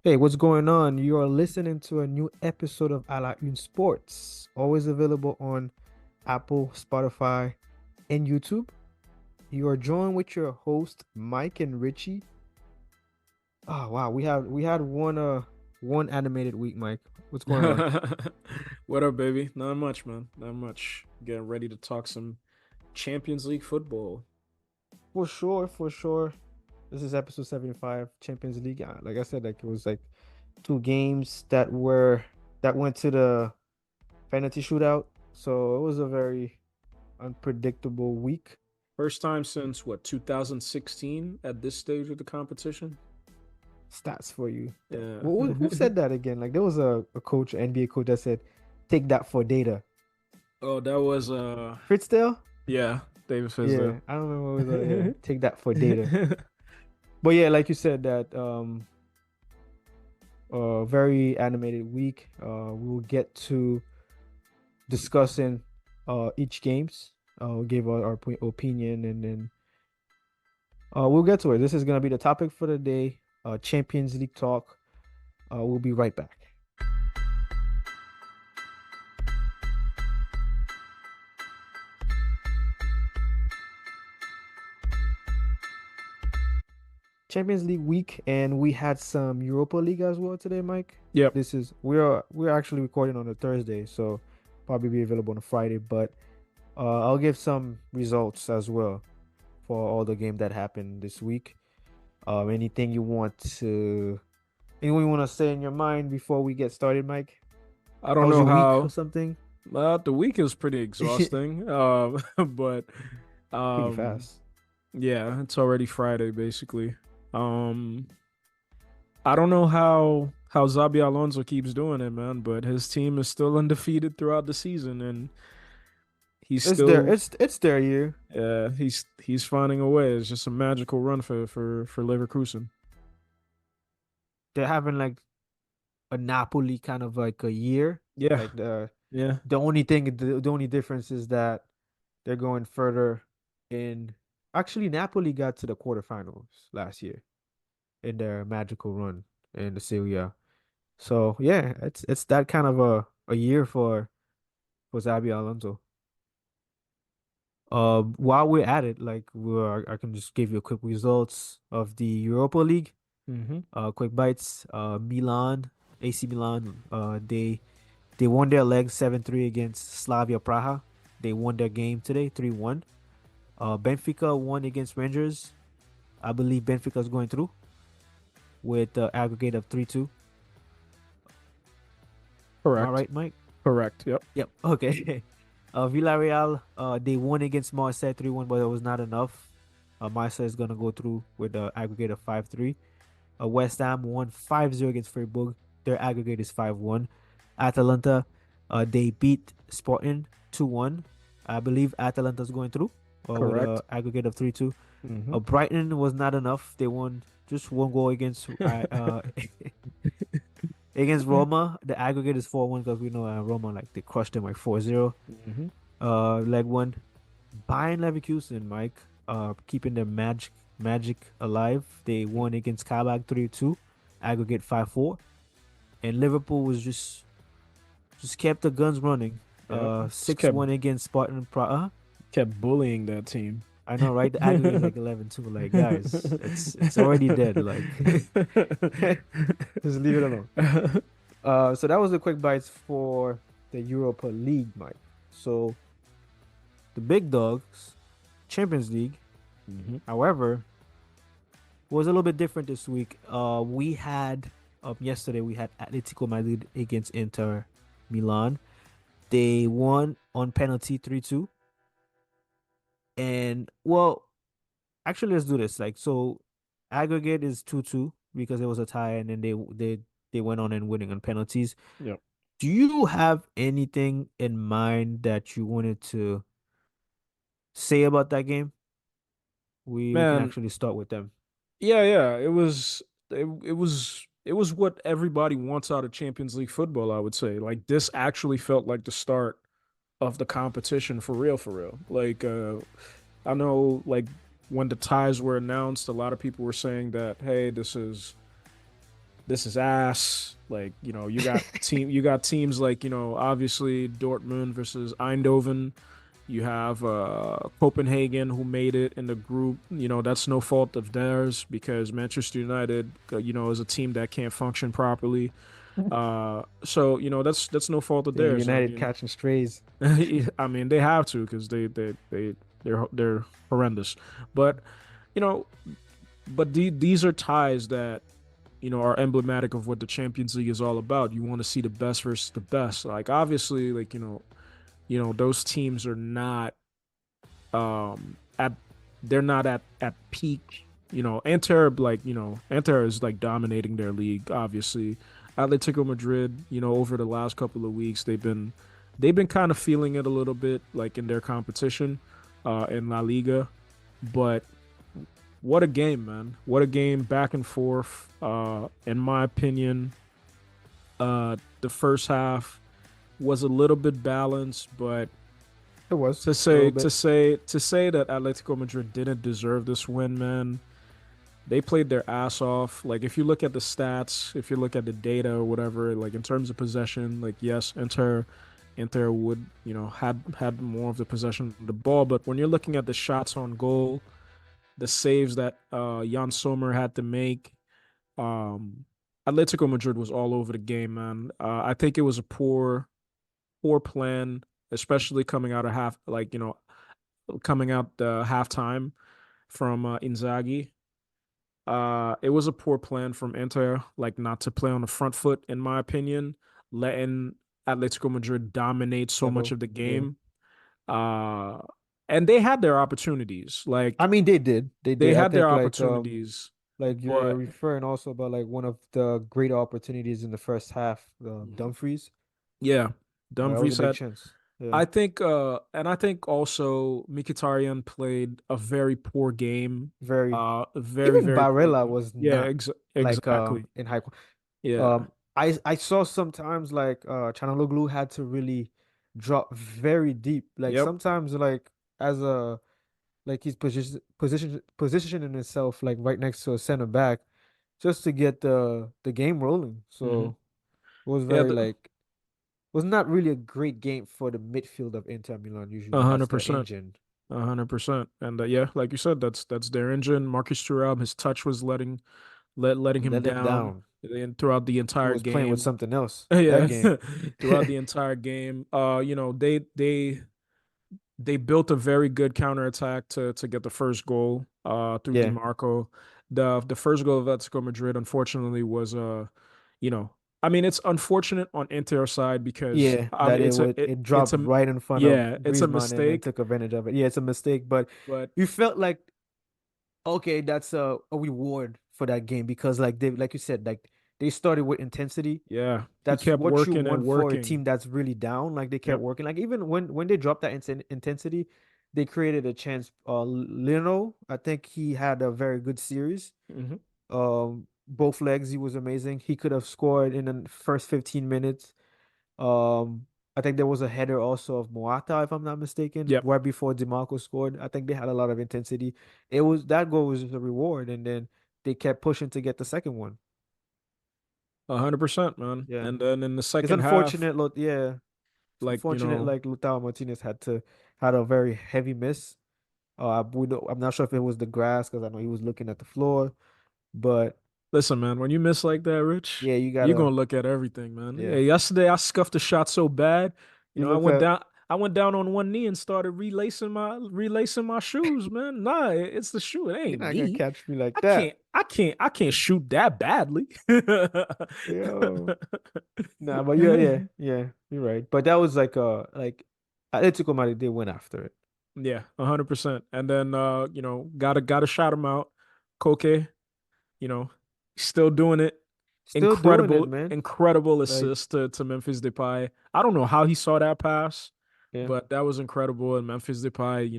Hey, what's going on? You are listening to a new episode of Une Sports, always available on Apple, Spotify, and YouTube. You are joined with your host, Mike and Richie. Oh wow, we had one animated week, Mike. What's going on? What up, baby? Not much, man. Not much. Getting ready to talk some Champions League football. For sure, for sure. This is episode 75, Champions League. Like I said, like it was like two games that went to the penalty shootout. So it was a very unpredictable week. First time since what, 2016 at this stage of the competition? Stats for you. Yeah. Who said that again? Like there was a coach, NBA coach that said, "Take that for data." Oh, that was Fritzdale? yeah, David Yeah, Fizdale. I don't remember what was yeah, take that for data. But yeah, like you said, that very animated week. We will get to discussing each games. We'll give our opinion and then we'll get to it. This is gonna be the topic for the day. Champions League talk. We'll be right back. Champions League week, and we had some Europa League as well today, Mike. Yep. This is we're actually recording on a Thursday, so probably be available on a Friday. But I'll give some results as well for all the game that happened this week. Anything anyone you want to say in your mind before we get started, Mike? I How don't was know your week or how something? the week is pretty exhausting. But Pretty um fast. yeah, it's already Friday basically. Um I don't know how Zabi Alonso keeps doing it, man, but his team is still undefeated throughout the season, and he's It's their still it's their year. he's finding a way. It's just a magical run for Leverkusen. They're having like a Napoli kind of like a year. Yeah, Like the yeah, the only thing the only difference is that they're going further in actually Napoli got to the quarterfinals last year in their magical run in the Serie A. So yeah, it's that kind of a year for Xabi Alonso. While we're at it, like I can just give you a quick results of the Europa League. hmm Quick bites. Milan, AC Milan. They won their leg 7-3 against Slavia Praha. They won their game today 3-1. Benfica won against Rangers. I believe Benfica's going through with the aggregate of 3-2. Am I correct, right, Mike? correct. Yep, Yep. Okay. Villarreal, they won against Marseille 3-1, but it was not enough. Marseille is gonna go through with the aggregate of 5-3. West Ham won 5-0 against Freiburg. Their aggregate is 5-1. Atalanta, they beat Sporting 2-1. I believe Atalanta's going through with correct. a aggregate of 3-2. hmm Brighton was not enough. They won just one goal against against Roma. The aggregate is 4-1 because we know Roma like they crushed them like 4-0. hmm Leg one. Bayern Leverkusen, Mike, keeping their magic alive. They won against Kabak 3-2, aggregate 5-4. And Liverpool was just kept the guns running. Yep. Just 6-1 against Spartan Praha. kept bullying that team. I know, right? The aggregate is like 11-2. Like, guys, it's already dead. Like, just leave it alone. So that was the quick bites for the Europa League, Mike. So the big dogs, Champions League, hmm however, was a little bit different this week. We had yesterday we had Atletico Madrid against Inter Milan. They won on penalty 3-2. And well, actually let's do this. Like so aggregate is 2-2 because it was a tie and then they went on and winning on penalties. Yep. Do you have anything in mind that you wanted to say about that game? We can Man, actually start with them. yeah, yeah. It was what everybody wants out of Champions League football, I would say. Like this actually felt like the start of the competition for real, for real. Like I know like when the ties were announced, a lot of people were saying that, hey, this is ass. Like, you got teams like, obviously Dortmund versus Eindhoven. You have Copenhagen who made it in the group. That's no fault of theirs because Manchester United, is a team that can't function properly. So that's no fault of Damn, theirs, and United catching strays. I mean they have to because they're horrendous. But you know, these are ties that are emblematic of what the Champions League is all about. You want to see the best versus the best. Like obviously, like those teams are not at they're not at peak. Inter is like dominating their league. Obviously, Atletico Madrid. Over the last couple of weeks, they've been kind of feeling it a little bit, like in their competition, in La Liga. But what a game, man! What a game, back and forth. In my opinion, the first half was a little bit balanced, but It was to a say little to bit. say to say that Atletico Madrid didn't deserve this win, man. They played their ass off. Like if you look at the stats, if you look at the data or whatever, like in terms of possession, like yes, Inter would, had more of the possession of the ball, but when you're looking at the shots on goal, the saves that Jan Sommer had to make, um Atletico Madrid was all over the game, man. I think it was a poor plan, especially coming out of coming out the halftime from Inzaghi. It was a poor plan from Inter, like not to play on the front foot, in my opinion, letting Atletico Madrid dominate so much Settle. of the Yeah. game. Uh, and they had their opportunities. I Like mean, they did. They they did. I had their think opportunities, like you're but referring also about like one of the great opportunities in the first half, Dumfries. yeah, That was a Dumfries big had. chance. Yeah. I think also Mkhitaryan played a very poor game. Very. Very, Even very poor Barella game. was Yeah, not like exactly. in high. Yeah. I saw sometimes like Çalhanoğlu had to really drop very deep. Like Yep. sometimes like as a like he's positioning himself like right next to a center back just to get the game rolling. hmm So it was Yeah, very like was not really a great game for the midfield of Inter Milan. a Usually that's hundred their percent. engine. 100%. And yeah, like you said, that's their engine. Marcus Thuram, his touch was letting him Let him down down. throughout the He entire was playing with game. something else that Yeah, game. throughout the entire game. They built a very good counterattack to get the first goal through Yeah. DiMarco. The first goal of Atletico Madrid, unfortunately, was you know, I mean, it's unfortunate on Inter side because Yeah, that it would it it's dropped a right in front of yeah, it's a Griezmann and then mistake, took advantage of it. Yeah, it's a mistake, but but you felt like okay, that's a reward for that game because like they like you said, like they started with intensity. yeah, he That's kept what you working and want for a working. team that's really down. Like they kept Yep. working. Like even when they dropped that intensity, they created a chance. Lino, I think he had a very good series. hmm Both legs, he was amazing. He could have scored in the first 15 minutes. Um, I think there was a header also of Moata, if I'm not mistaken, Yep. right before DeMarco scored. I think they had a lot of intensity. It was that goal was just a reward, and then they kept pushing to get the second one. 100%, man. Yeah, And then in the it's second half, unfortunate. Yeah, it's like, unfortunate. Like Lautaro Martinez had a very heavy miss. I'm not sure if it was the grass because I know he was looking at the floor, but listen, man, when you miss like that, Rich, yeah, you you're gotta gonna look at everything, man. Yeah, yeah. yesterday I scuffed a shot so bad, You I look went at down. I went down on one knee and started relacing my shoes, man. Nah, it's the shoe. It you're ain't not gonna me. catch me like I that. can't. I can't shoot that badly. Yo. Nah, but yeah, you're right. But that was like Atletico Madrid they went after it. Yeah, 100%. And then gotta shout him out. Koke, you know, still doing it. Still doing it, Incredible, man. incredible Like, assist to Memphis Depay. I don't know how he saw that pass, yeah. but that was incredible. And Memphis Depay,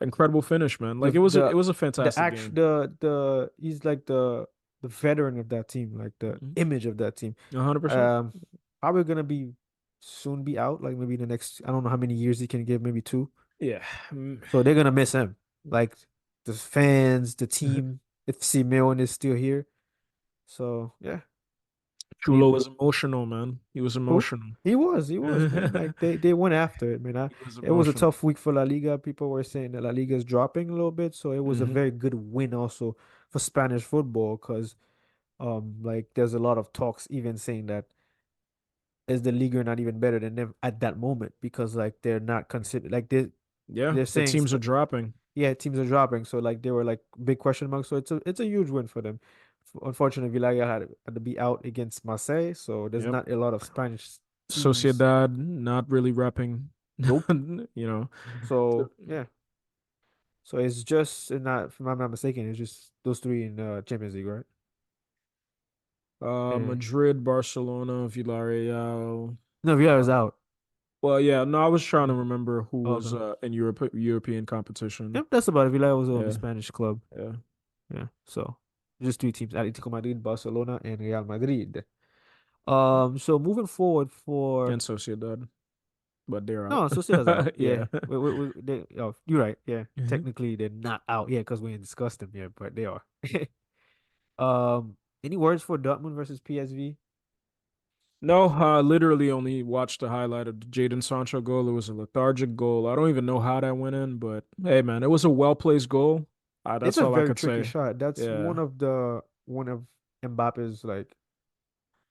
incredible finish, man. Like The it the was a the fantastic act game. the he's like the veteran of that team, like the image of that team. 100%. Um Probably gonna be soon be out. Like maybe the next, I don't know how many years he can give, maybe two. Yeah. Mm. So they're gonna miss him. Like the fans, the team, if Simeone is still here. So yeah, they Chulo was emotional, man. He was who? emotional. He was, man. Like they went after it, man. He was It was a emotional. tough week for La Liga. People were saying that La Liga is dropping a little bit, so it was a Hmm. very good win also for Spanish football because like there's a lot of talks even saying that is the Liga not even better than them at that moment because like they're not considered like Yeah, they're the saying teams are dropping. yeah, teams are dropping. So like they were like big question marks. So it's a huge win for them. Unfortunately, Villarreal had to be out against Marseille, so there's Yep. not a lot of Spanish teams. Sociedad not really repping, Nope. you know. So yeah. So it's just not, if I'm not mistaken, it's just those three in Champions League, right? Yeah. Madrid, Barcelona, Villarreal. No, Villarreal is Uh, out. well, yeah, no, I was trying to Mm. remember who Oh, was okay. in European competition. Yep, that's about it. Villarreal was the only Yeah, Spanish club. yeah. Yeah. So just three teams: Atletico Madrid, Barcelona, and Real Madrid. So moving forward for And Sociedad, but they're out. no, Sociedad's out. Yeah. Yeah, oh, you're right. Yeah, technically they're not out yet because we didn't discuss them yet, but they are. Any words for Dortmund versus PSV? No, I literally only watched the highlight of the Jadon Sancho goal. It was a lethargic goal. I don't even know how that went in, but hey, man, it was a well-placed goal. It's That's a all I very could tricky say. shot. That's Yeah, one of Mbappe's like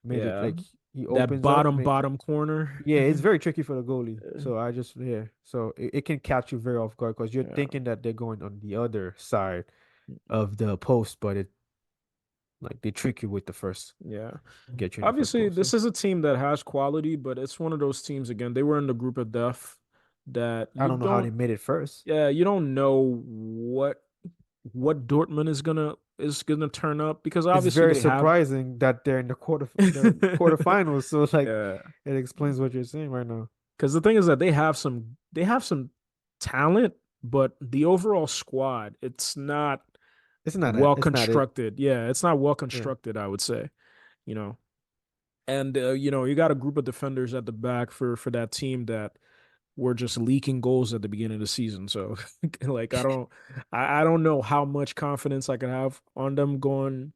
made it yeah. like he That opens up. bottom corner. Yeah, it's very tricky for the goalie. Uh, So I just yeah, so it can catch you very off guard because you're Yeah, thinking that they're going on the other side of the post, but it like they trick you with the first yeah. get you in the first Obviously, goal. this So is a team that has quality, but it's one of those teams again. They were in the group of death that I you don't know how don't, they made it first. yeah, you don't know what Dortmund is gonna turn up because It's obviously very they have. surprising that they're in the quarterfinals. So like Yeah, it explains what you're saying right now. because the thing is that they have some talent, but the overall squad it's not It's not that. well It's not it. constructed. Yeah, it's not well Yeah. constructed, I would say. You know, and you got a group of defenders at the back for that team that were just leaking goals at the beginning of the season. So like I don't know how much confidence I can have on them I going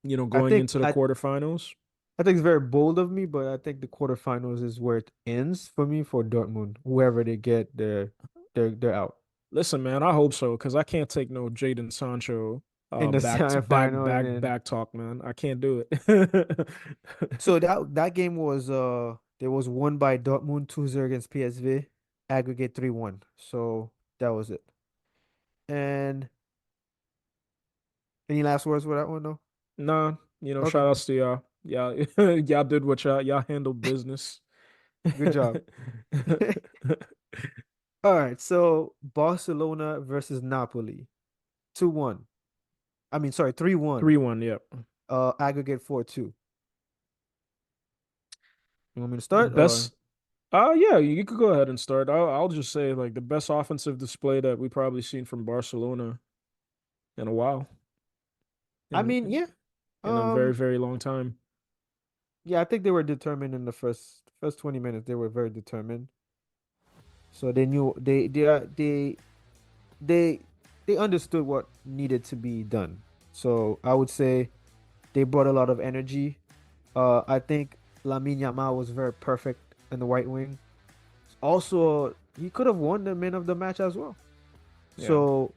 think into the I quarterfinals. I think it's very bold of me, but I think the quarterfinals is where it ends for me for Dortmund. Whoever they get, they're out Listen, man, I hope so because I can't take no Jadon Sancho in the back to back semifinal, and back then back talk, man. I can't do it. so that game was there was won by Dortmund 2-0 against PSV, aggregate 3-1. So that was it. And any last words for that one though? Nah, Okay, shout outs to y'all. Y'all, y'all did what y'all handled business. good job. All right, so Barcelona versus Napoli, 2-1. I mean, sorry, 3-1. 3-1, yep. Aggregate 4-2. You want me to The start or? best. Yeah, you could go ahead and start. I'll just say like the best offensive display that we probably seen from Barcelona in a while, I in mean, yeah. in a very Um, very long time. yeah, I think they were determined in the first 20 minutes. They were very determined. So they knew they they understood what needed to be done. So I would say they brought a lot of energy. I think Lamine Yamal was very perfect in the right wing. Also, he could have won the man of the match as well. Yeah, So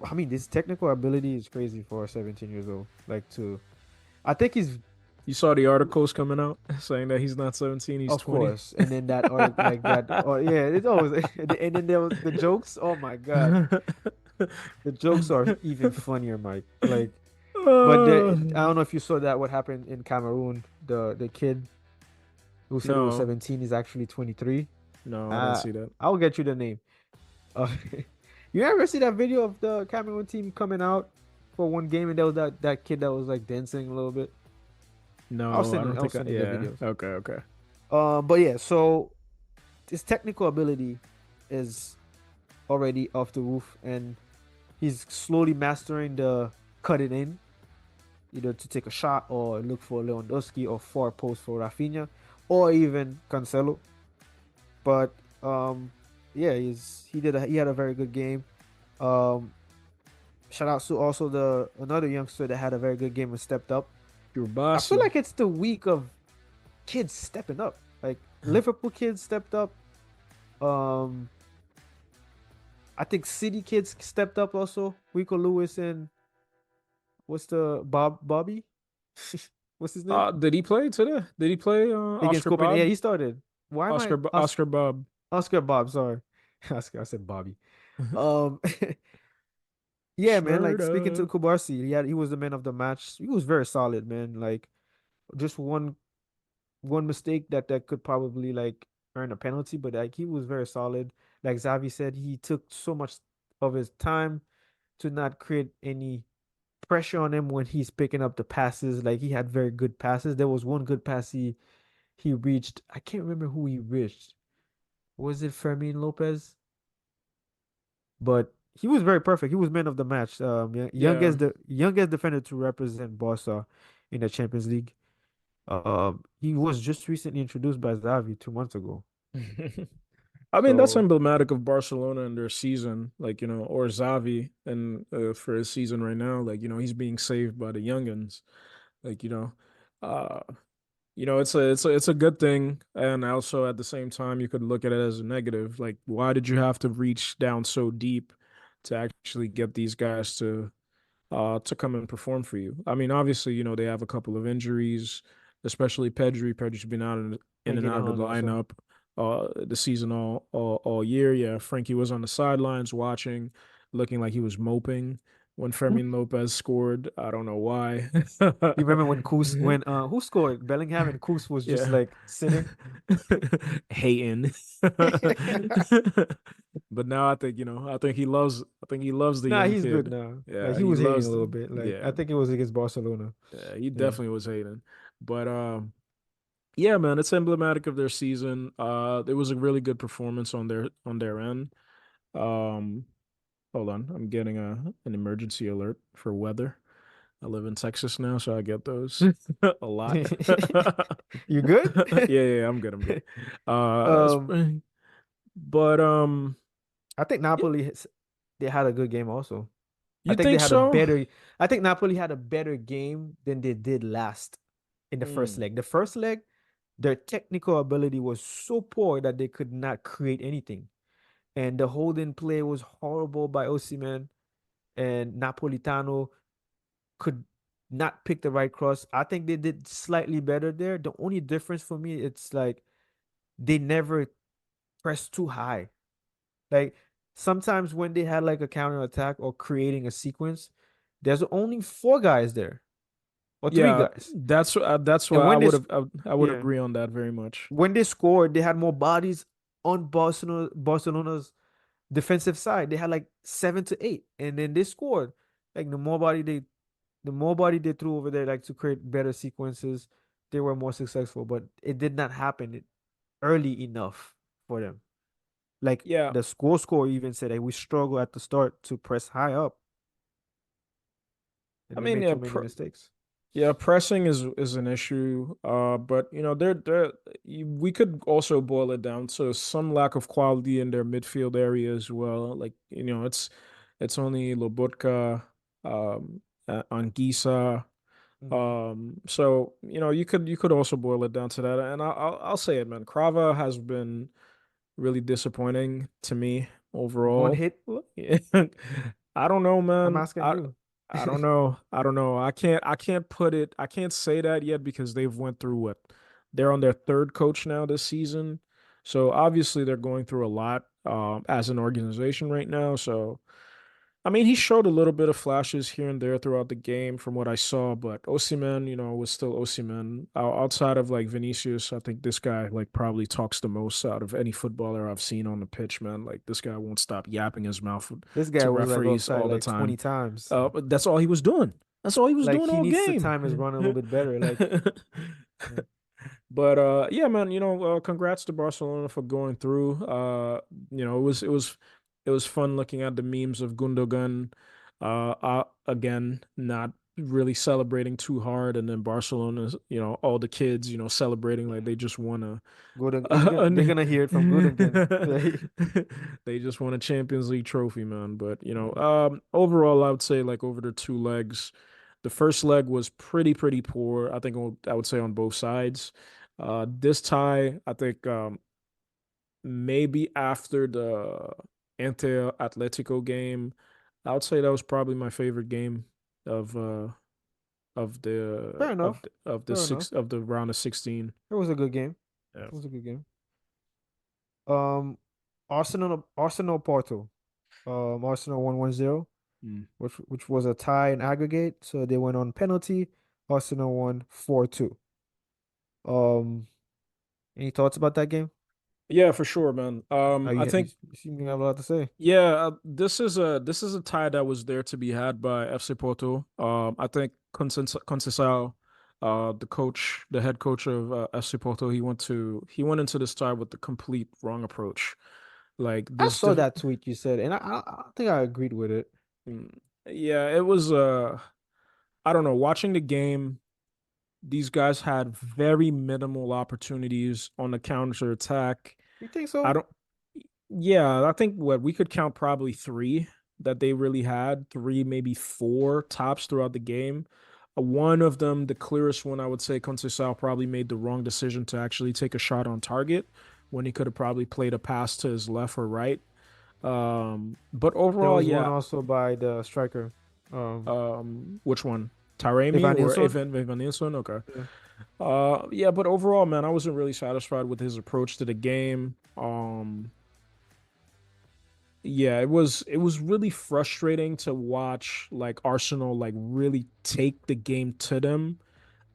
I mean, this technical ability is crazy for a 17 years old. Like to, I think he's you saw the articles coming out saying that he's not 17, he's of 20. course, and then that or like that or yeah, it's always and then there was the jokes. Oh my God, the jokes are even funnier, Mike. Like, but Uh, I don't know if you saw that what happened in Cameroon. The kid who said he was no, 17 is actually 23. no, I didn't Uh, see that. I'll get you the name. Uh, you ever see that video of the Cameroon team coming out for one game and there was that kid that was like dancing a little bit? No, I don't I'll think send you the yeah. videos. Okay, okay. But yeah, so his technical ability is already off the roof, and he's slowly mastering the cut it in, either to take a shot or look for Lewandowski or far post for Rafinha. or even Cancelo. But yeah, he had a very good game. Um, Shout out to also the another youngster that had a very good game and stepped up. I feel Kurbasi. like it's the week of kids stepping up. Like Liverpool kids stepped up. Um, I think City kids stepped up also. Rico Lewis and what's the Bobby? What's his name? Did he play today? Did he play Against Oscar Copenhagen. Yeah, Bob? he started. Why am I Oscar Bob. Oscar Bob? Sorry, Oscar. I said Bobby. Um, yeah, man. Like Shirt speaking to up. Kubarsi, he was the man of the match. He was very solid, man. Like just one mistake that could probably like earn a penalty, but like he was very solid. Like Xavi said, he took so much of his time to not create any pressure on him when he's picking up the passes. Like he had very good passes. There was one good pass he reached. I can't remember who he reached. Was it Fermin Lopez? But he was very perfect. He was man of the match. Yeah. youngest defender to represent Barca in the Champions League. He was just recently introduced by Xavi 2 months ago. I mean, that's So emblematic of Barcelona and their season, like, or Xavi and for his season right now, like, he's being saved by the youngins, like, uh, it's a good thing, and also at the same time, you could look at it as a negative. Like, why did you have to reach down so deep to actually get these guys to come and perform for you? I mean, obviously, they have a couple of injuries, especially Pedri. Pedri's been out in and Frankie de out of the Jong also. lineup the season all year. Yeah, Frankie was on the sidelines watching, looking like he was moping when You Fermin Lopez scored. I don't know why. remember when Koos when who scored? Bellingham and Koos was just Yeah. like sitting. Hating. But now I think he loves the Nah, young he's good kid. now. Like Yeah, he he was hating a loves little them. bit. Like I Yeah. think it was against Barcelona. Yeah, he Yeah. definitely was hating. But yeah, man, it's emblematic of their season. It was a really good performance on their end. Um Hold on. I'm getting an emergency alert for weather. I live in Texas now, so I get those a lot. You good? Yeah, yeah, I'm good. I'm good. um, But I think yeah, they had a good game also. I you think they think had a so? better I think Napoli had a better game than they did last in the first Mm. leg. The first leg, their technical ability was so poor that they could not create anything. And the holding play was horrible by Osimhen, and Napolitano could not pick the right cross. I think they did slightly better there. The only difference for me, it's like they never pressed too high. Like sometimes when they had like a counter attack or creating a sequence, there's only four guys there or three Yeah, guys. that's why And I would yeah, agree on that very much. when they scored, they had more bodies on Barcelona's defensive side. They had like 7 to 8, and then they scored. Like the more body they threw over there, like to create better sequences, they were more successful. But it did not happen early enough for them. Like Yeah, the score even said that we struggle at the start to press high up, I and they mean, made too many mistakes. yeah, pressing is an issue. But we could also boil it down to some lack of quality in their midfield area as well. Like, it's only Lobotka, Anguissa. Hmm. So you could also boil it down to that. And I'll say it, man. Crava has been really disappointing to me One overall. hit. I don't know, I'm man. asking you. I don't know. I don't know. I can't say that yet because they've went through what? They're on their third coach now this season. So obviously they're going through a lot as an organization right now. So I mean, he showed a little bit of flashes here and there throughout the game from what I saw, but Osimhen, was still Osimhen. Outside of like Vinicius, I think this guy like probably talks the most out of any footballer I've seen on the pitch, man. Like this guy won't stop yapping his mouth This guy to was like referees offside all the like time. 20 times. But that's all he was doing. That's all he was Like doing he all needs to game. time his run a little bit better. Like, yeah. But yeah, man, congrats to Barcelona for going through. It was fun looking at the memes of Gundogan again not really celebrating too hard, and then Barcelona's, all the kids, celebrating like they just won Good, they're a gonna hear it from good again. Like, they just won a Champions League trophy, man. But mhm. overall, I would say like over the two legs, the first leg was pretty poor. I think I would say on both sides. This tie, I think maybe after the Ante Atletico game, I would say that was probably my favorite game of of the Fair enough. Fair enough. of the round of 16. It was a good game. Yeah. It was a good game. Um, Arsenal Porto. Arsenal won 1-0, Mm. which was a tie in aggregate. So they went on penalty. Arsenal won 4-2. Um, any thoughts about that game? Yeah, for sure, man. I You think seem to have a lot to say. yeah, this is a tie that was there to be had by FC Porto. I think Conceição, the head coach of FC Porto, he went into this tie with the complete wrong approach. Like I this, saw that tweet you said, and I think I agreed with it. yeah, it was I don't know. Watching the game, these guys had very minimal opportunities on the counter attack. You think I so? don't. Yeah, I think what we could count probably three that they really had, three, maybe four tops throughout the game. One of them, the clearest one, I would say, Conceição probably made the wrong decision to actually take a shot on target when he could have probably played a pass to his left or right. But There overall, was one yeah. also by the striker, um, Which one? Taremi Evan or Nilsson. Evan Nilsson? Okay. Yeah. Yeah, but overall, man, I wasn't really satisfied with his approach to the game. Yeah, it was really frustrating to watch like Arsenal like really take the game to them.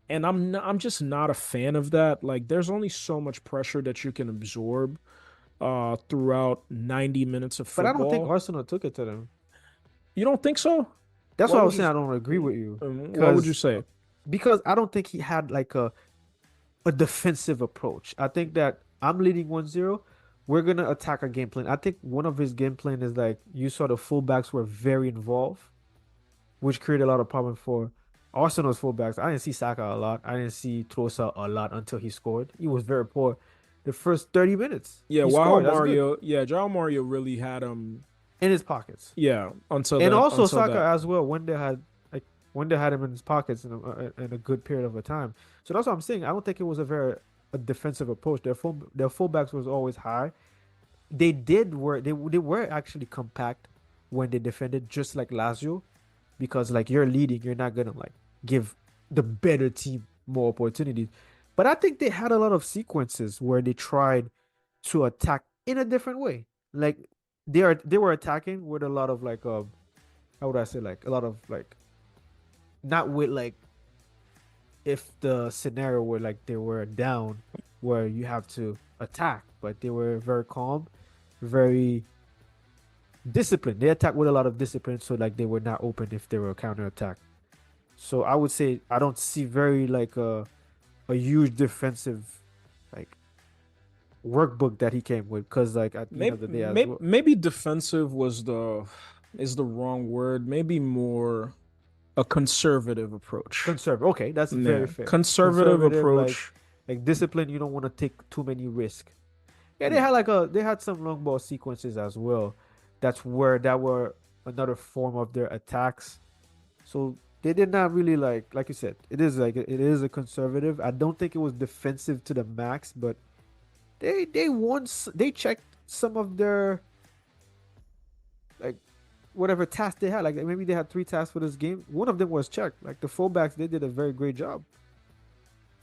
And I'm just not a fan of that. Like there's only so much pressure that you can absorb throughout 90 minutes of But I don't think football. Arsenal took it to them. You don't think so? That's What why I would was you saying I don't agree with you, what would you because say? I don't think he had like a defensive approach. I think that I'm leading 1-0. We're gonna attack our game plan. I think one of his game plan is like you saw the fullbacks were very involved, which created a lot of problem for Arsenal's fullbacks. I didn't see Saka a lot. I didn't see Trossard a lot until he scored. He was very poor the first 30 minutes. Yeah, He Wow scored. That's good. Mario, yeah, João Mario really had In his pockets. yeah, until And that also until Saka that. as well when they had him in his pockets in a good period of a time. So that's what I'm saying. I don't think it was a defensive approach. Their fullbacks was always high. They were actually compact when they defended, just like Lazio, because like you're leading, you're not gonna like give the better team more opportunities. But I think they had a lot of sequences where they tried to attack in a different way. Like they were attacking with a lot of like how would I say, like a lot of like, not with like, if the scenario where like they were down where you have to attack, but they were very calm, very disciplined. They attacked with a lot of discipline, so like they were not open if they were counter attack. So I would say I don't see very like a huge defensive like workbook that he came with, because like at the end Maybe, of the day as maybe well. maybe defensive is the wrong word. Maybe more a conservative approach. Conservative. Okay, that's very Yeah, fair. conservative Conservative, approach. like discipline. You don't want to take too many risks. Yeah, Yeah, they had some long ball sequences as well. That were another form of their attacks. So they did not really like you said, it is a conservative. I don't think it was defensive to the max, but they checked some of their like whatever task they had. Like maybe they had three tasks for this game. One of them was checked. Like the fullbacks, they did a very great job.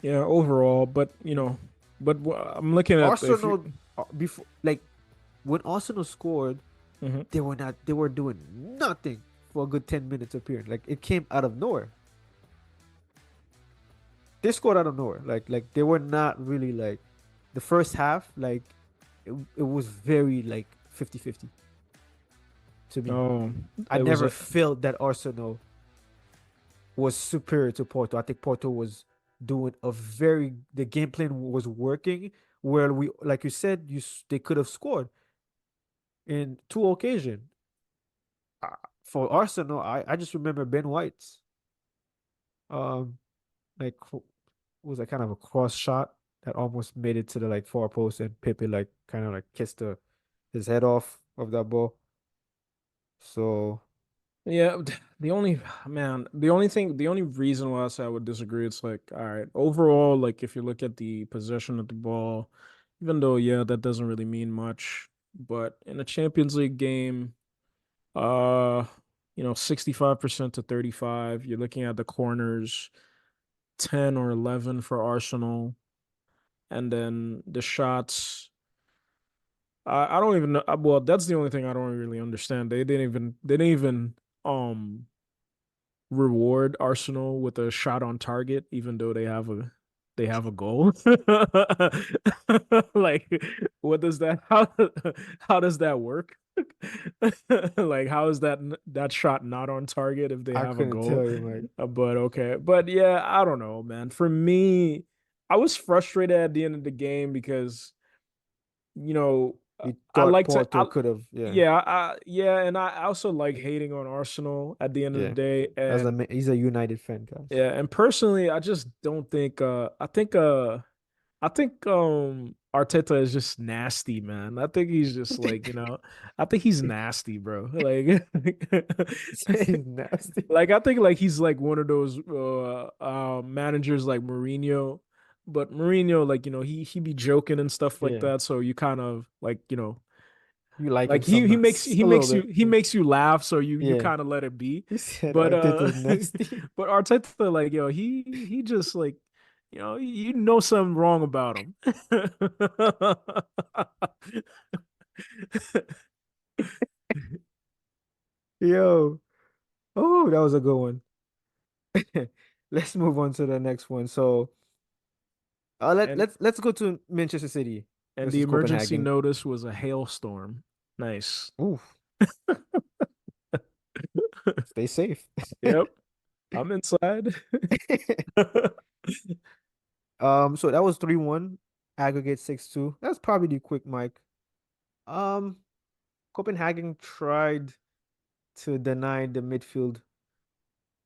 yeah. Overall, but I'm looking at if you. Arsenal before like when Arsenal scored, Mhm. they were doing nothing for a good 10 minutes of period. Like it came out of nowhere. They scored out of nowhere. Like they were not really like the first half, like it was very like 50-50 to me. Oh, I it was never a felt that Arsenal was superior to Porto. I think Porto was doing the game plan was working, where we, like you said, they could have scored in two occasions. For Arsenal, I just remember Ben White's. like was like kind of a cross shot that almost made it to the like far post, and Pepe like kind of like kissed his head off of that ball. So Yeah, the only man, the only thing, the only reason why I say I would disagree, it's like, all right, overall, like if you look at the possession of the ball, even though yeah, that doesn't really mean much, but in a Champions League game, uh, 65% to 35, you're looking at the corners, 10 or 11 for Arsenal, and then the shots. I don't even know. Well, that's the only thing I don't really understand. They didn't even um reward Arsenal with a shot on target, even though they have a goal. Like, what does that how does that work? Like, how is that shot not on target if they I have a couldn't goal? tell you, like But okay, but yeah, I don't know, man. For me, I was frustrated at the end of the game because you know, you I thought like to, Porto could have, yeah, yeah, and I also like hating on Arsenal at the end of the yeah. day, As a and he's a United fan, guys. yeah, and personally, I just don't think, I think Arteta is just nasty, man. I think he's just like, I think he's nasty, bro. Like, He's nasty. like I think like he's like one of those managers like Mourinho, but Mourinho like he be joking and stuff like Yeah, that, so you kind of like you like him like some, he makes he a little makes you bit. he makes you laugh, so you Yeah, kind of let it be. he said But Arteta's nasty. but Arteta, like he just like you know something wrong about him. Yo, oh, that was a good one. Let's move on to the next one. So, and let's go to Manchester City and the versus emergency Copenhagen. notice was a hailstorm. Nice. Oof, stay safe. Yep, I'm inside. So that was 3-1, aggregate 6-2. That's probably the quick mic. Um, Copenhagen tried to deny the midfield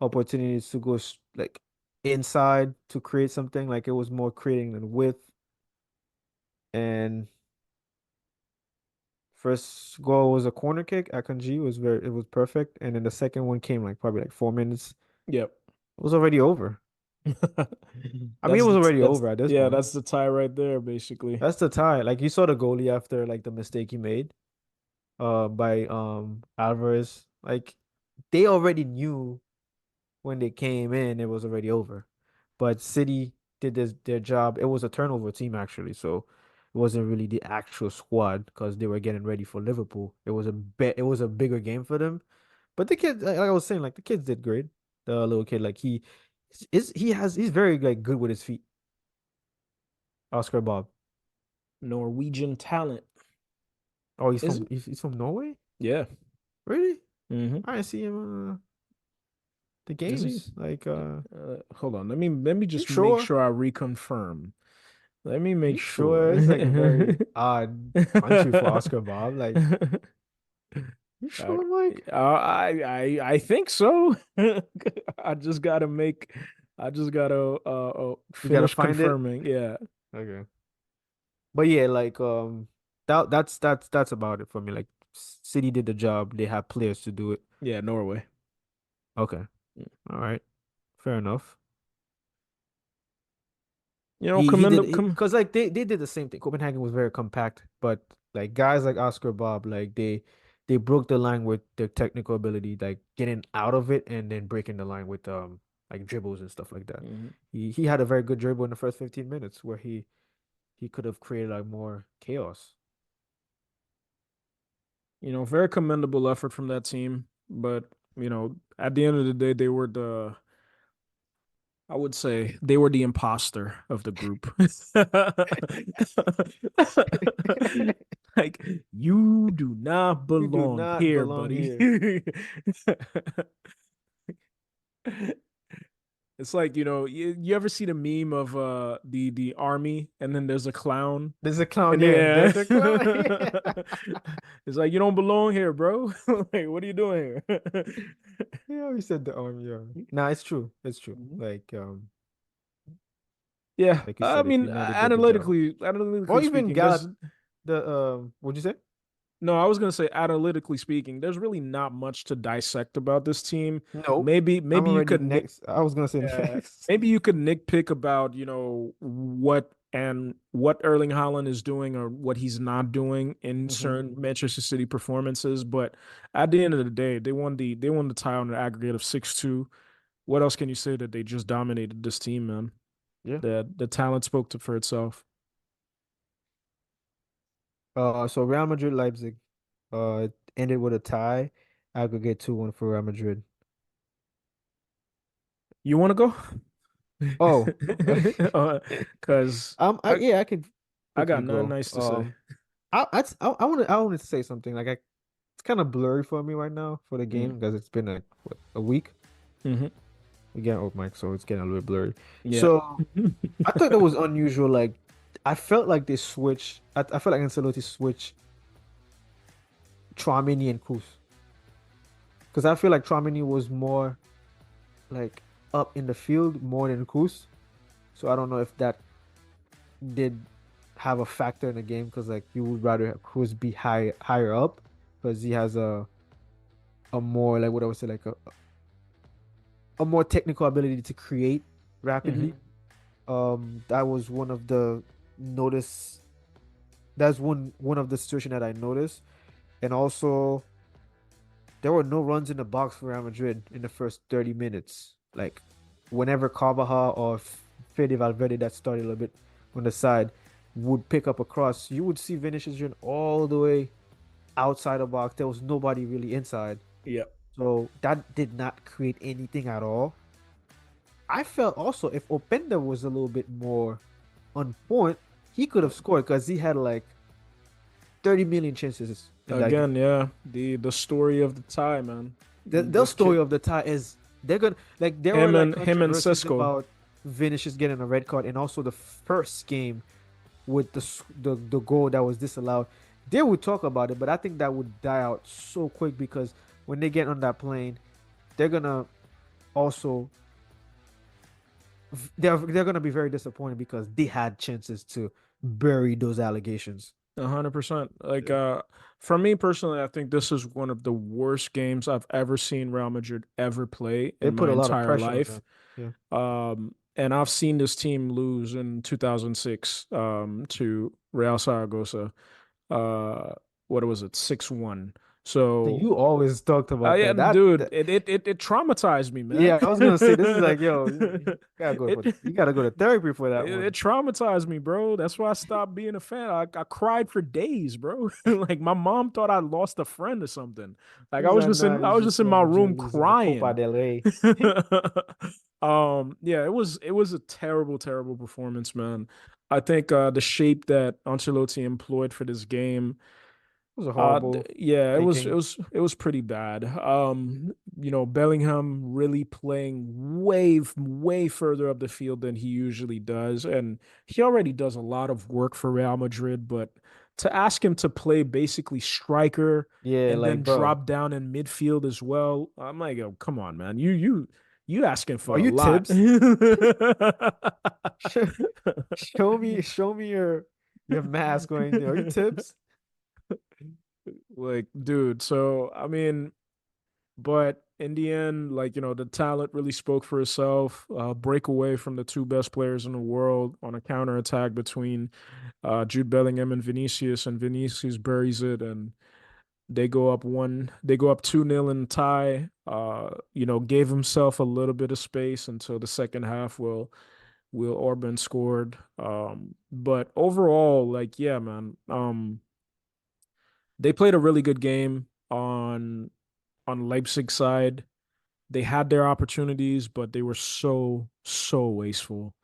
opportunities to go like inside to create something. Like it was more creating than width. And first goal was a corner kick. Akanji it was perfect. And then the second one came like probably like 4 minutes. Yep. It was already over. I mean, it That's was the already that's over at this yeah, point. that's the tie right there, basically. That's the tie. Like you saw the goalie after like the mistake he made by Alvarez. Like they already knew when they came in it was already over. But City did their job. It was a turnover team actually, so it wasn't really the actual squad because they were getting ready for Liverpool. It was a bigger game for them. But the kids, like I was saying, like the kids did great. The little kid, like he's very like good with his feet. Oscar Bob. Norwegian talent. Oh, Is it? he's from Norway? Yeah. Really? Mm-hmm. I didn't see him the Is he? games. Like Hold on. Let me you just make sure? sure I reconfirm. Let me make You sure? sure. It's like a very odd country for Oscar Bob. Like, you Uh, sure, Mike? I think so. I just gotta make. I just gotta You gotta finish find it. confirming. Yeah. Okay. But yeah, like that's about it for me. Like City did the job. They have players to do it. Yeah. Norway. Okay. All right. Fair enough. He did Commend come. because like they did the same thing. Copenhagen was very compact, but like guys like Oscar Bob, like they broke the line with their technical ability, like getting out of it and then breaking the line with like dribbles and stuff like that. Mhm. He had a very good dribble in the first 15 minutes where he could have created like more chaos. Very commendable effort from that team. But at the end of the day, I would say they were the imposter of the group. Like, you do not You do belong not here, belong buddy. here. It's like, you ever see the meme of the army and then there's a clown There's a clown, and yeah. yeah. There's a clown. It's like you don't belong here, bro. Like, what are you doing here? Yeah, you said the yeah. Nah, it's true. It's true. Mhm. Yeah, Like you I said, if mean, United did the job. analytically Or even speaking, there's the what'd you say? no, I was gonna say analytically speaking, there's really not much to dissect about this team. Nope. I'm Maybe you already could next. I was gonna say Yeah, next. maybe you could nitpick about, what Erling Haaland is doing or what he's not doing in Hmm. certain Manchester City performances, but at the end of the day, they won the tie on an aggregate of 6-2. What else can you say that they just dominated this team, man? Yeah. The talent spoke for itself. So Real Madrid Leipzig it ended with a tie. Aggregate 2-1 for Real Madrid. You want to go? Oh, Because I yeah, I could I got quickly nothing go. nice to say. I wanted to say something like it's kind of blurry for me right now for the Mhm. game because it's been like what, a week. Mhm. We get old mic, so it's getting a little bit blurry. Yeah. So I thought that was unusual. Like I felt like they switched. I felt like Ancelotti switched Tchouaméni and Kroos because I feel like Tchouaméni was more like up in the field more than Kroos. So I don't know if that did have a factor in the game because like you would rather have Kroos be higher up because he has a more like what I would say like a more technical ability to create rapidly. Mhm. That was one of the notice. That's one of the situation that I noticed, and also there were no runs in the box for Real Madrid in the first 30 minutes. Like whenever Carvajal or Fede Valverde that started a little bit on the side would pick up a cross, you would see Vinicius Junior all the way outside the box. There was nobody really inside. Yeah. So that did not create anything at all. I felt also if Openda was a little bit more on point, he could have scored because he had like 30 million chances in that game. Again, yeah, the story of the tie, man. The The story kid, of the tie is they're gonna like there were him like and him and controversies Cisco. about Vinicius getting a red card and also the first game with the goal that was disallowed. They would talk about it, but I think that would die out so quick because when they get on that plane, they're gonna also they're gonna be very disappointed because they had chances to bury those allegations. 100%. Like, Yeah. for me personally, I think this is one of the worst games I've ever seen Real Madrid ever play They in put my a lot of entire pressure on life. them. Yeah. And I've seen this team lose in 2006, to Real Saragossa. Uh, what was it? 6-1. So, You always talked about yeah, that. dude, it traumatized me, man. Yeah, I was gonna say this is like, yo, it, you gotta go to therapy for that it one. traumatized me, bro. That's why I stopped being a fan. I cried for days, bro. Like my mom thought I lost a friend or something. Like He's like, nah, I it's was just just in Real my Madrid room losing the Copa crying. del Rey. Yeah, it was a terrible, terrible performance, man. I think the shape that Ancelotti employed for this game, It was a horrible yeah, it was it thinking. was it was pretty bad. Bellingham really playing way further up the field than he usually does, and he already does a lot of work for Real Madrid, but to ask him to play basically striker Yeah, and then like, bro, drop down in midfield as well, I'm like, oh, come on, man. You asking for are a you lot. Tibbs? Show, show me your mask going there. Are you Tibbs? Like, dude, so I mean, but in the end, like, the talent really spoke for itself. Break away from the two best players in the world on a counter attack between Jude Bellingham and Vinicius buries it, and they go up 2-0 in the tie. Gave himself a little bit of space until the second half. Will Orban scored. But overall, like, yeah, man. They played a really good game on Leipzig side. They had their opportunities, but they were so wasteful.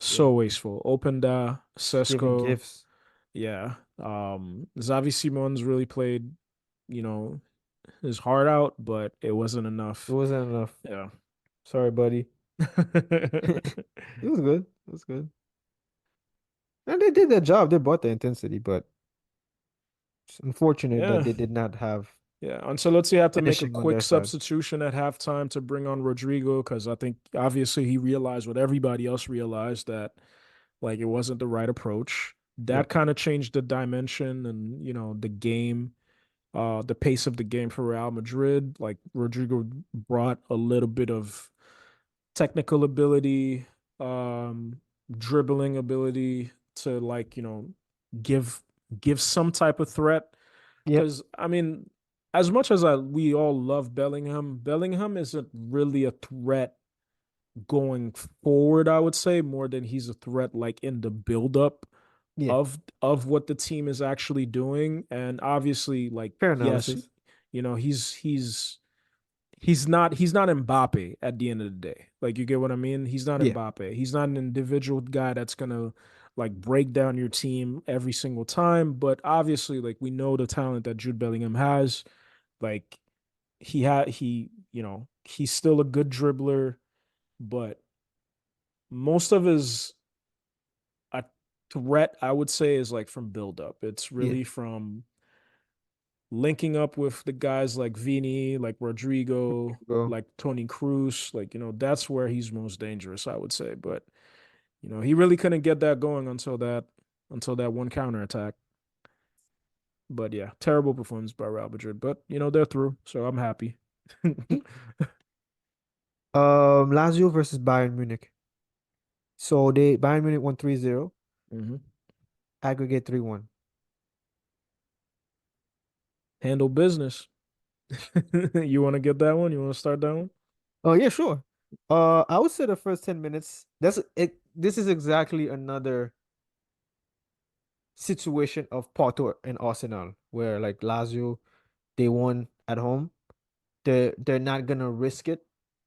Yeah, So wasteful. Openda, just giving Sesko, gifts. yeah. Xavi Simons really played, you know, his heart out, but it wasn't It enough. wasn't enough. Yeah. Sorry, buddy. It was good. It was good. And they did their job. They brought the intensity, but it's unfortunate that Yeah. they did not have Yeah. Ancelotti had to make a finishing on quick their side. substitution at halftime to bring on Rodrigo because I think obviously he realized what everybody else realized that like it wasn't the right approach. Yeah. That kind of changed the dimension and the game, the pace of the game for Real Madrid. Like Rodrigo brought a little bit of technical ability, um, dribbling ability to like give give some type of threat. Yep. Because I mean, as much as we all love Bellingham, Bellingham isn't really a threat going forward. I would say more than he's a threat like in the buildup Yeah. of what the team is actually doing. And obviously, like Fair yes, analysis. he's not Mbappe at the end of the day. Like you get what I mean? He's not Yeah. Mbappe. He's not an individual guy that's gonna like break down your team every single time. But obviously, like we know the talent that Jude Bellingham has. Like he's still a good dribbler, but most of his a threat I would say is like from build up. It's Yeah. really from linking up with the guys like Vini, like Rodrigo, Go. like Tony Cruz, like that's where he's most dangerous, I would say. But he really couldn't get that going until that one counter attack. But yeah, terrible performance by Real Madrid. But they're through, so I'm happy. Lazio versus Bayern Munich. So they Bayern Munich won 3-0, Mhm. aggregate 3-1. Handle business. You want to get that one? You want to start that one? Oh yeah, sure. I would say the first 10 minutes. That's it. This is exactly another situation of Porto and Arsenal, where like Lazio, they won at home. They're not gonna risk it,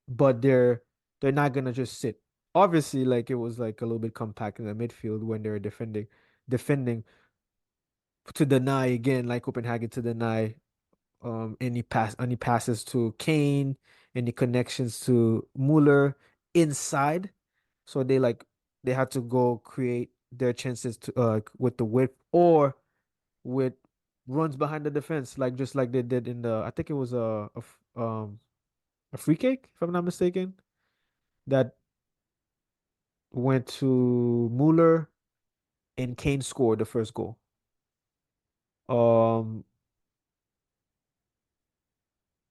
but they're not gonna just sit. Obviously, like it was like a little bit compact in the midfield when they were defending to deny again, like Copenhagen to deny any passes to Kane, any connections to Muller inside. So they had to go create their chances to with the width or with runs behind the defense, like just like they did in the I think it was a free kick, if I'm not mistaken, that went to Muller and Kane scored the first goal. Um,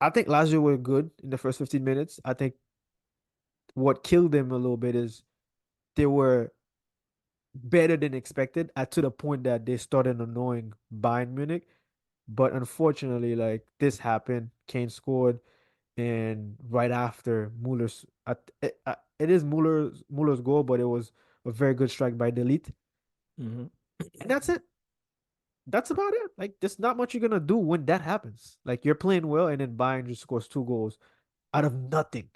I think Lazio were good in the first 15 minutes. I think what killed them a little bit is they were better than expected to the point that they started annoying Bayern Munich. But unfortunately, like this happened, Kane scored, and right after it is Muller's goal, but it was a very good strike by Delete, Mhm. and that's it. That's about it. Like, there's not much you're gonna do when that happens. Like, you're playing well, and then Bayern just scores two goals out of nothing.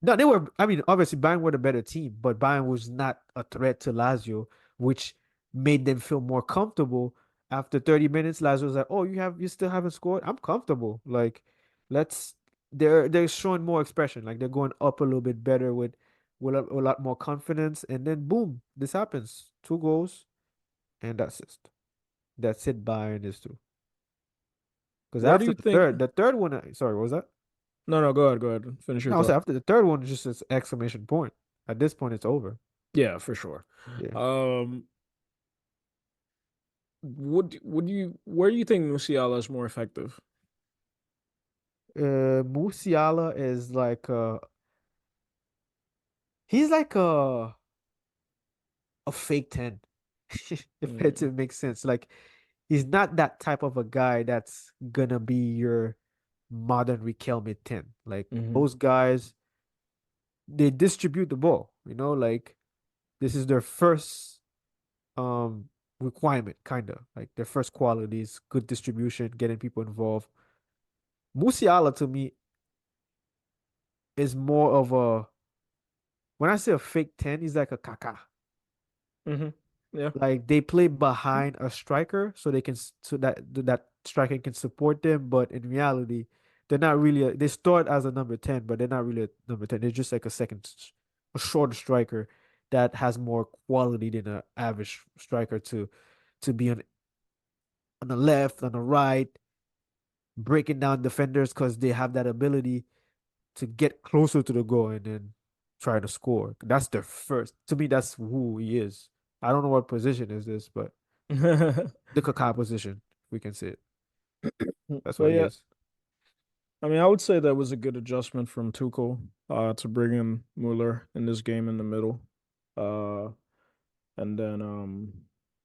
No, they were. I mean, obviously, Bayern were the better team, but Bayern was not a threat to Lazio, which made them feel more comfortable. After 30 minutes, Lazio was like, "Oh, you still haven't scored. I'm comfortable. Like, let's." They're showing more expression. Like they're going up a little bit better with a lot more confidence, and then boom, this happens. Two goals and that's it. That's it. Bayern is two. Because Where do after you think? the third one, sorry, what was that? No, no, go ahead, go ahead. Finish your No, I said thought. after the third one, it's just an exclamation point. At this point, it's over. Yeah, for sure. Yeah. Um, would you where do you think Musiala is more effective? Musiala is like he's like a fake 10. If it Mm, makes sense. Like he's not that type of a guy that's gonna be your modern Riquelme 10. Like mhm, those guys, they distribute the ball, like this is their first um requirement, kind of like their first qualities, good distribution, getting people involved. Musiala to me is more of a when I say a fake 10, he's like a Kaká. mhm. Yeah. Like they play behind a striker so they can so that striker can support them, but in reality, they're not really they start as a number 10, but they're not really a number 10. They're just like a a shorter striker that has more quality than an average striker to be on the left, on the right, breaking down defenders because they have that ability to get closer to the goal and then try to score. That's their first. To me, that's who he is. I don't know what position is this, but the Kaká position, we can say it. That's But what he yeah, is. I mean, I would say that was a good adjustment from Tuchel to bring in Mueller in this game in the middle. Uh, and then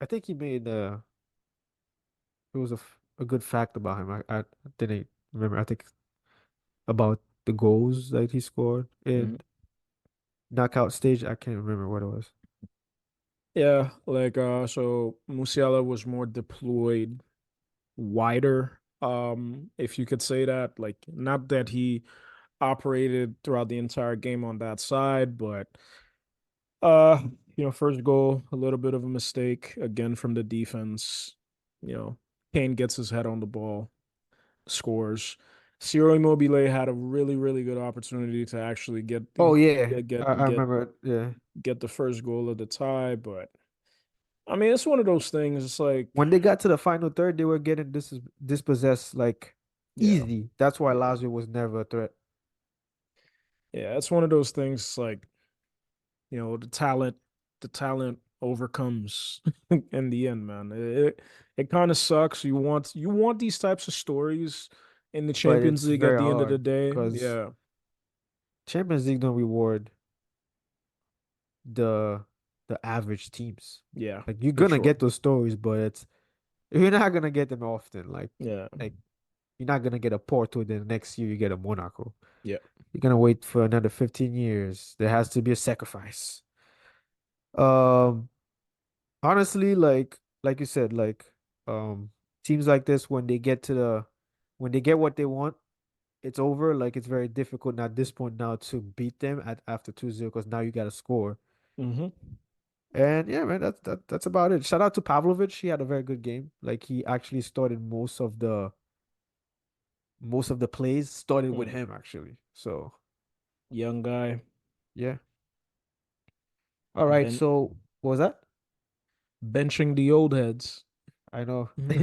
I think he made it was a good fact about him. I didn't remember. I think about the goals that he scored mhm. in knockout stage. I can't remember what it was. Yeah, like so Musiala was more deployed wider, if you could say that. Like not that he operated throughout the entire game on that side, but uh, first goal, a little bit of a mistake again from the defense. You know, Kane gets his head on the ball, scores. Ciro Immobile had a really, really good opportunity to actually Oh yeah, get get I get remember it. Yeah, get the first goal of the tie, but I mean, it's one of those things. It's like, when they got to the final third, they were getting dispossessed like yeah, easy. That's why yeah, Lazio was never a threat. yeah. It's one of those things. Like, the talent overcomes in the end, man. It kind of sucks. You want these types of stories in the But Champions it's League at very the end of the hard day. because Yeah, Champions League don't reward the the average teams. yeah, Like you're for gonna sure. get those stories, but you're not gonna get them often. Yeah, Like you're not gonna get a Porto, then the next year you get a Monaco. yeah. You're gonna wait for another 15 years. There has to be a sacrifice. Um, honestly, like you said, teams like this when they get to when they get what they want, it's over. Like it's very difficult at this point now to beat them at after 2-0 because now you got to score. Hmm. And yeah, man, that's about it. Shout out to Pavlovic. He had a very good game. Like he actually started most of the plays started with Mm. him actually. So Young guy, yeah. All right. ben So what was that? benching the old heads. I know. I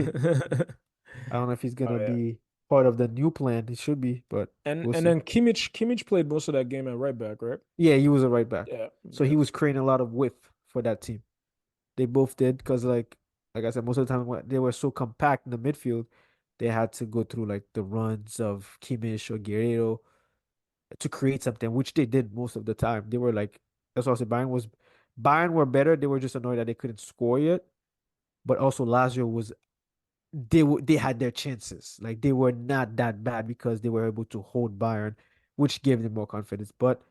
Oh don't know if he's gonna yeah. be part of the new plan. He should be, but And we'll and see. then Kimmich played most of that game at right back, right? Yeah, he was a right back. Yeah, So yeah. he was creating a lot of width for that team. They both did because like I said, most of the time they were so compact in the midfield, they had to go through like the runs of Kimmich or Guerrero to create something, which they did most of the time. They were like that's what I said. Bayern were better. They were just annoyed that they couldn't score yet. But also Lazio was they had their chances. Like they were not that bad because they were able to hold Bayern, which gave them more confidence. But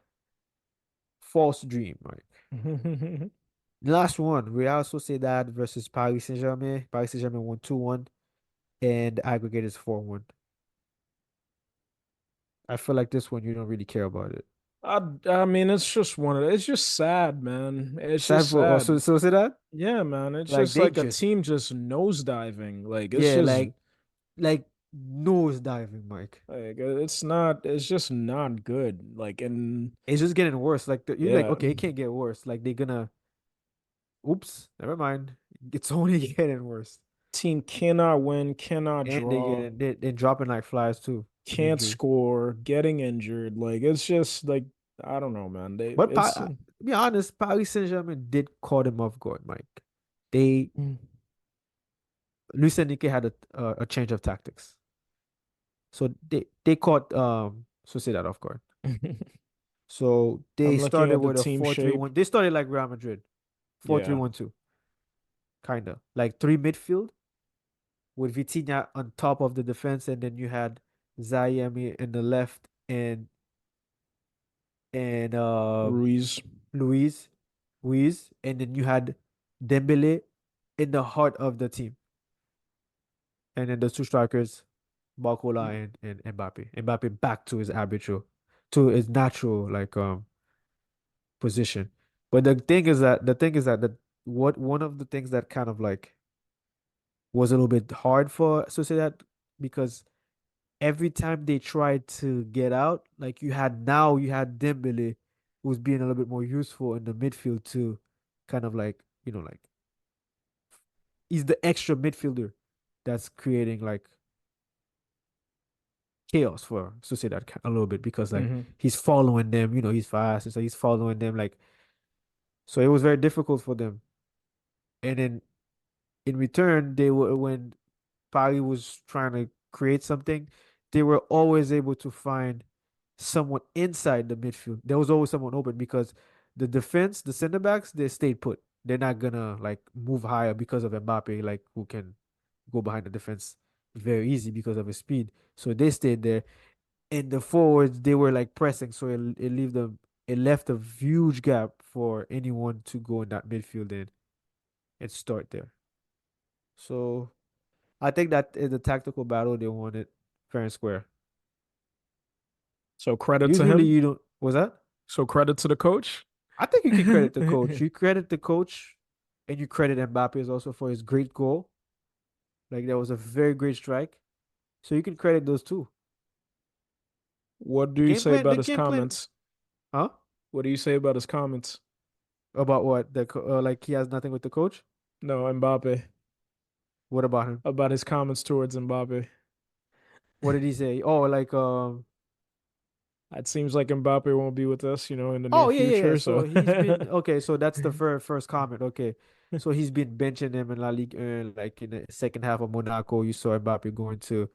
false dream, right? The last one, Real Sociedad versus Paris Saint-Germain. Paris Saint-Germain won 2-1 and the aggregate is 4-1. I feel like this one you don't really care about it. I mean, it's just it's just sad, man. It's Sad just for also sad. Sociedad? Yeah, man. It's Like just they like a just team just nosediving. Like it's yeah, just like nose diving, Mike. like it's just not good. Like, and It's just getting worse. You're like, yeah, okay, it can't get worse. Like they're gonna oops, never mind. It's only getting worse. team cannot win, cannot And they draw, get they're dropping like flies too from can't injury. score, getting injured. Like it's just like I don't know, man. They But it's To be honest, Paris Saint-Germain did caught him off guard, Mike. They Luis Enrique had a change of tactics, so they caught Sociedad off guard. So they I'm looking started at the with a team shape. 4-3-1. They started like Real Madrid, four three Yeah, one two, kind of like three midfield with Vitinha on top of the defense, and then you had Zayemi in the left and Ruiz. Luis, Luis, and then you had Dembele in the heart of the team, and then the two strikers, Barcola and Mbappe. Mbappe back to his arbitral, to his natural position. But the thing is that what one of the things that kind of like was a little bit hard for Sociedad because every time they tried to get out, like you had Dembele, who's being a little bit more useful in the midfield too, kind of like like he's the extra midfielder that's creating like chaos for Sociedad a little bit because like Hmm. he's following them, he's fast, and so he's following them like so it was very difficult for them. And then in return, they were when Paris was trying to create something, they were always able to find someone inside the midfield. There was always someone open because the defense, the center backs, they stayed put. They're not gonna like move higher because of Mbappe, like who can go behind the defense very easy because of his speed. So they stayed there. And the forwards, they were like pressing, so it left a huge gap for anyone to go in that midfield and start there. So I think that is the tactical battle they wanted fair and square. So credit to Usually him. you don't was that? So credit to the coach. I think you can credit the coach. You credit the coach and you credit Mbappe also for his great goal. Like that was a very great strike. So you can credit those two. What do The you game say plan, about the his game plan, comments? huh? What do you say about his comments? About what? Like he has nothing with the coach? No, Mbappe. What about him? About his comments towards Mbappe. What did he say? Oh, like It seems like Mbappe won't be with us, in the near oh yeah. future. So So he's been okay. So that's the first comment. Okay, so he's been benching him in La Ligue, like in the second half of Monaco. You saw Mbappe going to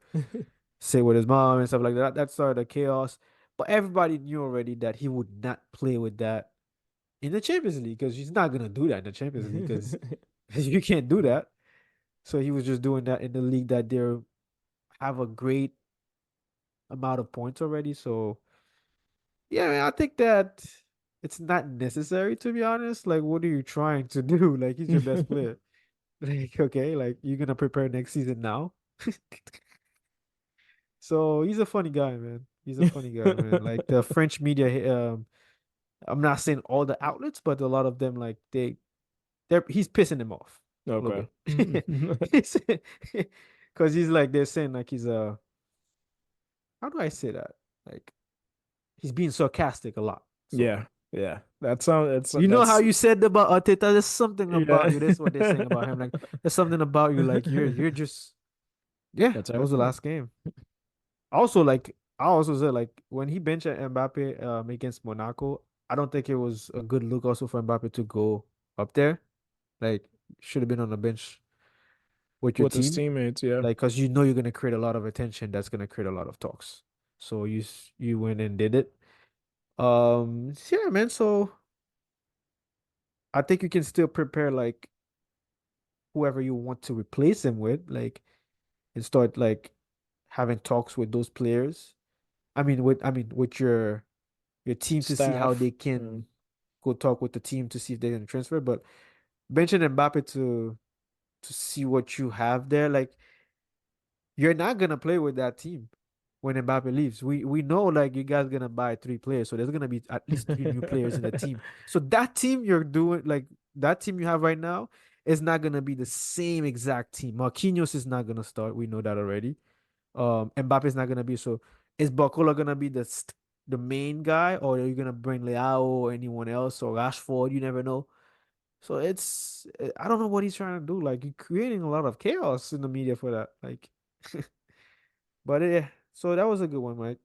sit with his mom and stuff like that. That started the chaos. But everybody knew already that he would not play with that in the Champions League because he's not gonna do that in the Champions League because you can't do that. So he was just doing that in the league that they have a great amount of points already. So yeah, man, I think that it's not necessary to be honest. Like, what are you trying to do? Like, he's your best player. Like, okay, like you're gonna prepare next season now. So he's a funny guy, man. He's a funny guy, man. Like the French media, I'm not saying all the outlets, but a lot of them, like he's pissing them off a little Okay. bit. Because he's like they're saying like he's a how do I say that? Like he's being sarcastic a lot. So Yeah, yeah. That sounds. you know how That's you said about Arteta, there's something about yeah. you. That's what they're saying about him. Like there's something about you. Like you're just yeah. That's That how I was the feel. last game. Also, like I also said, like when he benched Mbappe against Monaco, I don't think it was a good look also for Mbappe to go up there. Like should have been on the bench with your With his team, teammates. Yeah. like because you know you're gonna create a lot of attention. That's gonna create a lot of talks. So you went and did it. Yeah, man. So I think you can still prepare like whoever you want to replace him with, like, and start like having talks with those players. I mean with your team to see how Staff. they can go talk with the team to see if they're gonna transfer. But benching Mbappe to see what you have there, like you're not gonna play with that team when Mbappe leaves. We know like you guys gonna buy three players, so there's gonna be at least three new players in the team. So that team you're doing like that team you have right now is not gonna be the same exact team. Marquinhos is not gonna start. We know that already. Mbappe is not gonna be so. Is Barcola gonna be the main guy, or are you gonna bring Leao or anyone else or Rashford? You never know. So I don't know what he's trying to do. Like you're creating a lot of chaos in the media for that. Like, but yeah. So that was a good one, Mike.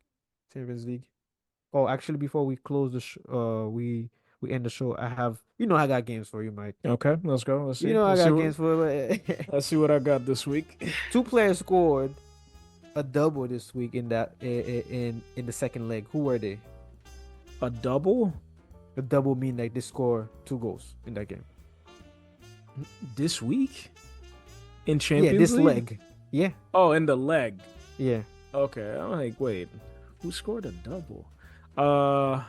Champions League. Oh, actually, before we close the we end the show, I got games for you, Mike. Okay, let's go. Let's see. I Let's see got what games for let's see what I got this week. two players scored a double this week in that in the second leg. Who were they? A double A double mean like they score two goals in that game. this week in Yeah, Champions this League? leg. Yeah, Oh, in the leg. yeah. Okay, I'm like, wait, who scored a double? Uh,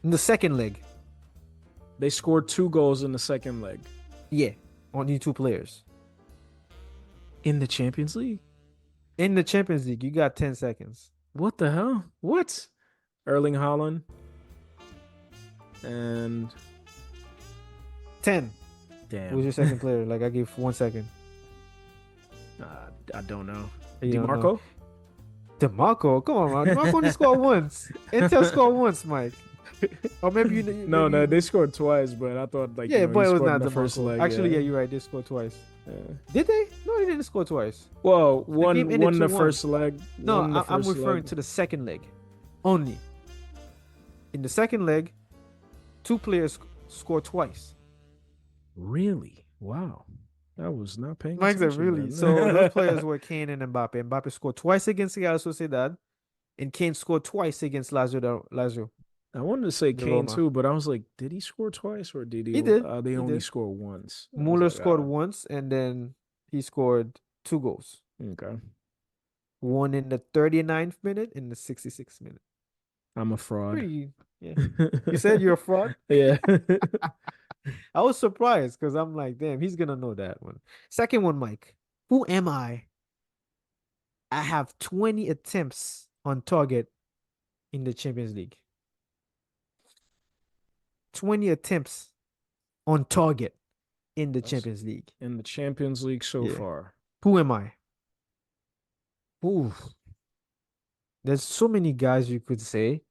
In the second leg. they scored two goals in the second leg Yeah, only two players. in the Champions League. In the Champions League, you got 10 seconds. What the hell? What? Erling Haaland and 10. Who's damn, your second player? Like I gave 1 second. I don't know. You don't know. DeMarco? DeMarco, come on, man. DeMarco only scored once. Intel scored once, Mike. Or maybe No, maybe no, they you. scored twice, but I thought like Yeah, he but it was scored in not the first DeMarco. leg. Actually, Yeah. yeah, you're right. They scored twice. Yeah. Did they? No, they didn't score twice. Well, The game ended won the 2-1. first leg. No, Won the I'm first referring leg. to the second leg only. In the second leg, two players scored twice. Really? Wow. I was not paying Mike said, attention really? So those players then. were Kane and Mbappe. Mbappe scored twice against Real Sociedad, and Kane scored twice against Lazio I wanted to say de Kane Roma. too, but I was like, did he score twice or did He did. they He only did. score once? I was Muller like, scored once, and then he scored two goals. okay. One in the 39th minute and the 66th minute. I'm a fraud. Pretty, yeah. You said you're a fraud? Yeah. I was surprised because I'm like, damn, he's gonna know that one. Second one, Mike. Who am I? I have 20 attempts on target in the Champions League. 20 attempts on target in the That's Champions League. in the Champions League so Yeah. far. Who am I? Ooh, there's so many guys you could say.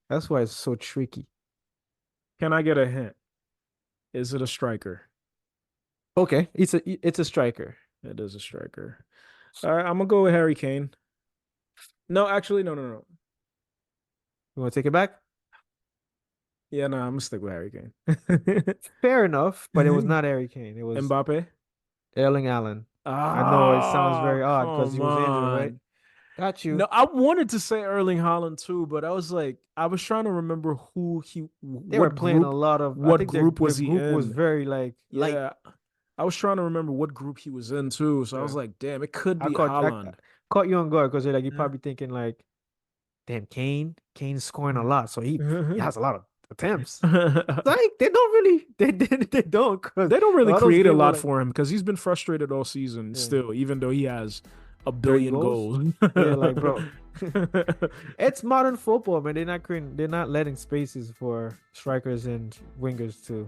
That's why it's so tricky. Can I get a hint? Is it a striker? Okay, it's a striker. It is a striker. All right, I'm gonna go with Harry Kane. No, actually, no. You want to take it back? Yeah, no, I'm gonna stick with Harry Kane. Fair enough, but it was not Harry Kane. It was Mbappe. Erling Allen. I know it sounds Oh, very odd because he come was injured, right? on. Got No, you. I wanted to say Erling Haaland too, but I was trying to remember They were playing a lot of. I what think their group their was he group was in? very like light. Yeah, I was trying to remember what group he was in too. So I was Yeah. like, damn, it could I be caught I Haaland. caught you on guard because you're Yeah. probably thinking like, damn, Kane's scoring a lot, so he has a lot of attempts. Like they don't really they don't because They don't a really lot of those create a games were lot like for him because he's been frustrated all season yeah, still, even though he has a 30 billion goals. goals. Yeah, like bro. It's modern football, man. They're not letting spaces for strikers and wingers to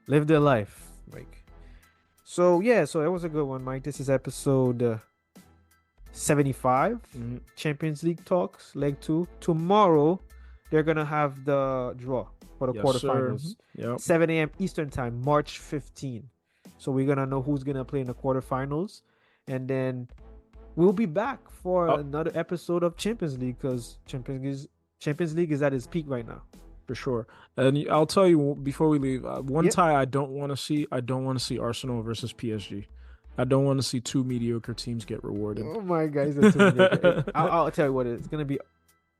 live their life. Like so yeah, so that was a good one, Mike. This is episode 75 Mhm. Champions League talks, leg 2. Tomorrow they're gonna have the draw for the Yes, sir. quarterfinals. Yep. 7 a.m. Eastern time, March 15. So we're gonna know who's gonna play in the quarterfinals. And then we'll be back for Oh, another episode of Champions League because Champions League is at its peak right now. for sure. And I'll tell you before we leave, one Yep. tie I don't want to see. I don't want to see Arsenal versus PSG. I don't want to see two mediocre teams get rewarded. Oh my God, he's a two. I'll tell you what it's gonna be.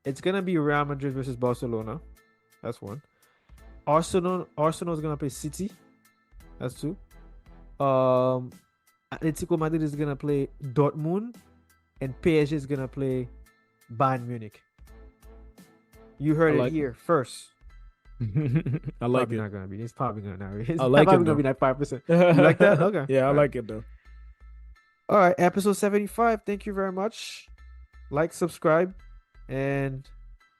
It's gonna be Real Madrid versus Barcelona. That's one. Arsenal is gonna play City. That's two. Atletico Madrid is gonna play Dortmund, and PSG is gonna play Bayern Munich. You heard I it like here first. I like Probably it. not gonna be. It's probably gonna be. It's I like probably it gonna be though. like 5%. You like that? Okay. Yeah, I All right. like it though. All right. Episode 75. Thank you very much. Like, subscribe, and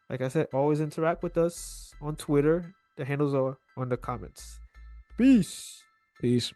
like I said, always interact with us on Twitter. The handles are on the comments. Peace. Peace.